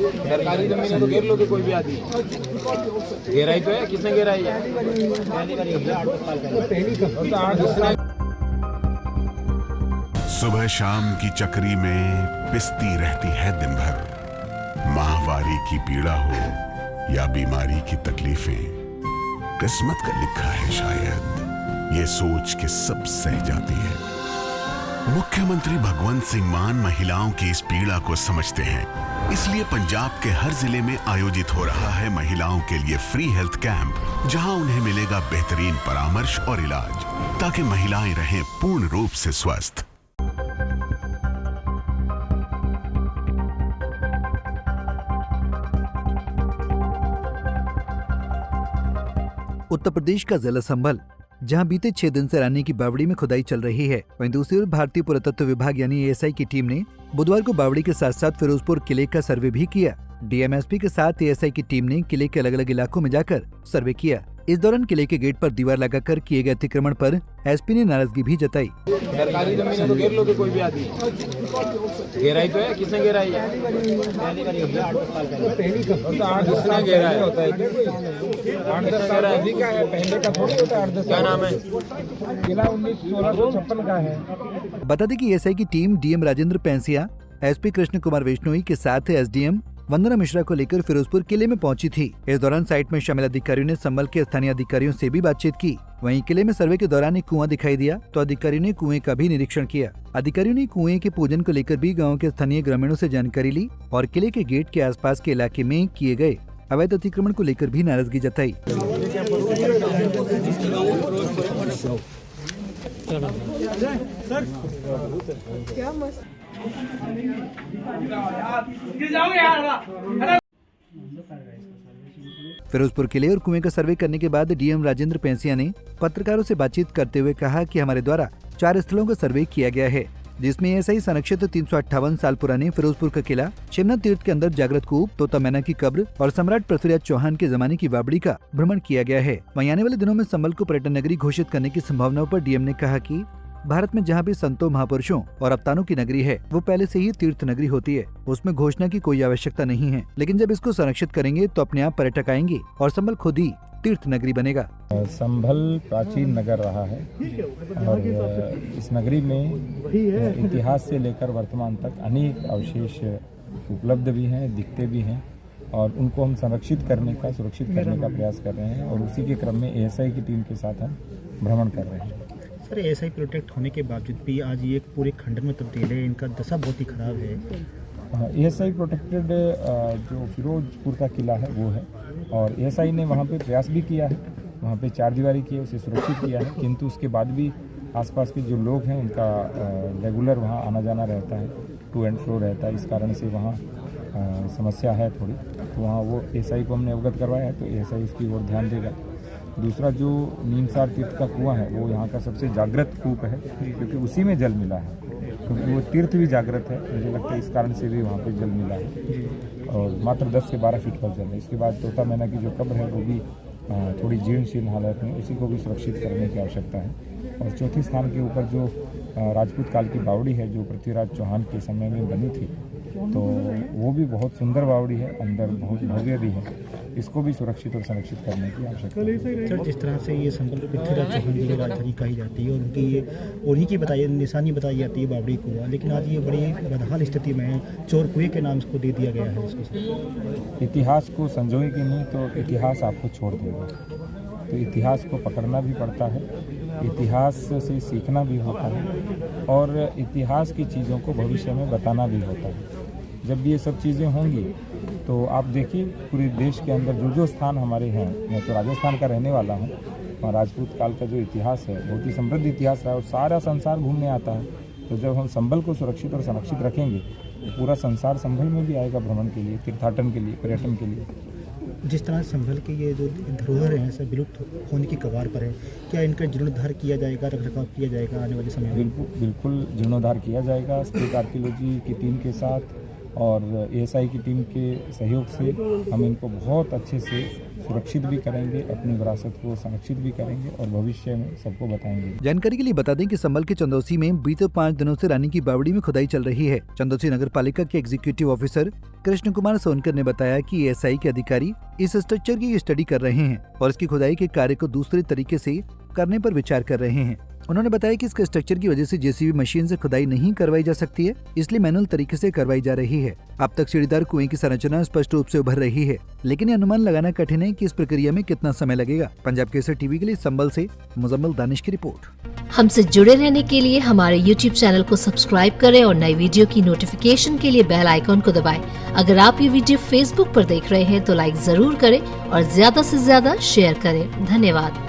सरकारी जमीन है तो घेर लो तो कोई भी आदमी। घेराई तो है, किसने घेराई है? सुबह शाम की चक्री में पिसती रहती है दिन भर। माहवारी की पीड़ा हो या बीमारी की तकलीफें, किस्मत का लिखा है शायद, ये सोच के सब सह जाती है। मुख्यमंत्री भगवंत सिंह मान महिलाओं की इस पीड़ा को समझते हैं, इसलिए पंजाब के हर जिले में आयोजित हो रहा है महिलाओं के लिए फ्री हेल्थ कैंप, जहां उन्हें मिलेगा बेहतरीन परामर्श और इलाज, ताकि महिलाएं रहें पूर्ण रूप से स्वस्थ। उत्तर प्रदेश का जिला संभल, जहां बीते 6 दिन से रानी की बावड़ी में खुदाई चल रही है, वहीं दूसरी ओर भारतीय पुरातत्व विभाग यानी एएसआई की टीम ने बुधवार को बावड़ी के साथ साथ फिरोजपुर किले का सर्वे भी किया। डीएमएसपी के साथ एएसआई की टीम ने किले के अलग अलग इलाकों में जाकर सर्वे किया। इस दौरान किले के गेट पर दीवार लगाकर किए गए अतिक्रमण पर एसपी ने नाराजगी भी जताई। सरकारी जमीन है तो घेर लो तो कोई भी आदमी। घेराई तो है, किसने घेराई है? किसने घेराई होता है? क्या नाम है? किला 1656 का है। बता दें कि एएसआई की team DM Rajendra Pensiya, SP Krishna Kumar Vishnoi के साथ एसडीएम वंदना मिश्रा को लेकर फिरोजपुर किले में पहुंची थी। इस दौरान साइट में शामिल अधिकारियों ने संभल के स्थानीय अधिकारियों से भी बातचीत की। वहीं किले में सर्वे के दौरान एक कुआं दिखाई दिया तो अधिकारियों ने कुएं का भी निरीक्षण किया। अधिकारियों ने कुएं के पूजन को लेकर भी गाँव के स्थानीय ग्रामीणों से जानकारी ली और किले के गेट के आसपास के इलाके में किए गए अवैध अतिक्रमण को लेकर भी नाराजगी जताई। फिरोजपुर किले और कुएं का सर्वे करने के बाद डीएम राजेंद्र पेंसिया ने पत्रकारों से बातचीत करते हुए कहा कि हमारे द्वारा 4 स्थलों का सर्वे किया गया है, जिसमें एएसआई संरक्षित 358 साल पुराने फिरोजपुर का किला, शिवनाथ तीर्थ के अंदर जागृत कूप, तोता मैना की कब्र और सम्राट पृथ्वीराज चौहान के जमाने की बावड़ी का भ्रमण किया गया है। वहीं आने वाले दिनों में संभल को पर्यटन नगरी घोषित करने की संभावनाओं पर डीएम ने कहा कि भारत में जहाँ भी संतों, महापुरुषों और अवतारों की नगरी है, वो पहले से ही तीर्थ नगरी होती है, उसमें घोषणा की कोई आवश्यकता नहीं है। लेकिन जब इसको संरक्षित करेंगे तो अपने आप पर्यटक आएंगे और संभल खुद ही तीर्थ नगरी बनेगा। संभल प्राचीन नगर रहा है और इस नगरी में इतिहास से लेकर वर्तमान तक अनेक अवशेष उपलब्ध भी हैं, दिखते भी हैं और उनको हम संरक्षित करने का, सुरक्षित करने का प्रयास कर रहे हैं और उसी के क्रम में एएसआई की टीम के साथ हम भ्रमण कर रहे हैं। सर, एएसआई प्रोटेक्ट होने के बावजूद भी आज ये पूरे खंडन में तब्दील है, इनका दशा बहुत ही खराब है। एएसआई प्रोटेक्टेड जो फिरोजपुर का किला है वो है और एएसआई ने वहाँ पे प्रयास भी किया है, वहाँ पे 4 दीवारी की है, उसे सुरक्षित किया है, किंतु उसके बाद भी आसपास के जो लोग हैं उनका रेगुलर वहाँ आना जाना रहता है, टू एंड फ्रो रहता है, इस कारण से वहाँ समस्या है थोड़ी, तो वहाँ वो एएसआई को हमने अवगत करवाया है, तो एएसआई उसकी ओर ध्यान देगा। दूसरा जो नीमसार तीर्थ का कुआं है वो यहाँ का सबसे जागृत कूप है, क्योंकि उसी में जल मिला है, क्योंकि वो तीर्थ भी जागृत है, मुझे लगता है इस कारण से भी वहाँ पे जल मिला है और मात्र 10 से 12 फीट पर जल है। इसके बाद तोता मैना की जो कब्र है वो भी थोड़ी जीर्ण शीर्ण हालत में, उसी को भी सुरक्षित करने की आवश्यकता है। और चौथे स्थान के ऊपर जो राजपूत काल की बावड़ी है जो पृथ्वीराज चौहान के समय में बनी थी, तो वो भी बहुत सुंदर बावड़ी है, अंदर बहुत भव्य भी है, इसको भी सुरक्षित और संरक्षित करने की आवश्यकता है। सर, जिस तरह से ये संभल पृथ्वीराज चौहान की राजधानी कही जाती है और उनकी ये उन्हीं की निशानी बताई जाती है बावड़ी कुआं, लेकिन आज ये बड़ी बदहाल स्थिति में है, चोर कुएं के नाम इसको दे दिया गया है। इसको इतिहास को संजोएगी नहीं तो इतिहास आपको छोड़ देगा, तो इतिहास को पकड़ना भी पड़ता है, इतिहास से सीखना भी होता है और इतिहास की चीज़ों को भविष्य में बताना भी होता है। जब ये सब चीज़ें होंगी तो आप देखिए पूरे देश के अंदर जो स्थान हमारे हैं, मैं तो राजस्थान का रहने वाला हूँ, और राजपूत काल का जो इतिहास है बहुत ही समृद्ध इतिहास है और सारा संसार घूमने आता है, तो जब हम संभल को सुरक्षित और संरक्षित रखेंगे तो पूरा संसार संभल में भी आएगा भ्रमण के लिए, तीर्थाटन के लिए, पर्यटन के लिए। जिस तरह संभल के ये जो धरोहर हैं सब विलुप्त होने की कगार पर है, क्या इनका जीर्णोद्धार किया जाएगा, रखरखाव किया जाएगा आने वाले समय में? बिल्कुल जीर्णोद्धार किया जाएगा स्टेट आर्कियोलॉजी की टीम के साथ और एएसआई की टीम के सहयोग से हम इनको बहुत अच्छे से सुरक्षित भी करेंगे, अपनी विरासत को संरक्षित भी करेंगे और भविष्य में सबको बताएंगे। जानकारी के लिए बता दें कि संभल के चंदौसी में बीते 5 दिनों से रानी की बावड़ी में खुदाई चल रही है। चंदौसी नगर पालिका के एग्जीक्यूटिव ऑफिसर कृष्ण कुमार सोनकर ने बताया कि एएसआई के अधिकारी इस स्ट्रक्चर की स्टडी कर रहे हैं और इसकी खुदाई के कार्य को दूसरे तरीके से करने पर विचार कर रहे हैं। उन्होंने बताया कि इसके स्ट्रक्चर की वजह से जेसीबी मशीन से खुदाई नहीं करवाई जा सकती है, इसलिए मैनुअल तरीके से करवाई जा रही है। अब तक सीढ़ीदार कुएं की संरचना स्पष्ट रूप से उभर रही है, लेकिन ये अनुमान लगाना कठिन है कि इस प्रक्रिया में कितना समय लगेगा। पंजाब केसरी टीवी के लिए संभल से मुजम्मिल दानिश की रिपोर्ट। हमसे जुड़े रहने के लिए हमारे YouTube चैनल को सब्सक्राइब करें और नई वीडियो की नोटिफिकेशन के लिए बेल आइकॉन को दबाएं। अगर आप ये वीडियो Facebook पर देख रहे हैं तो लाइक जरूर करें और ज्यादा से ज्यादा शेयर करें। धन्यवाद।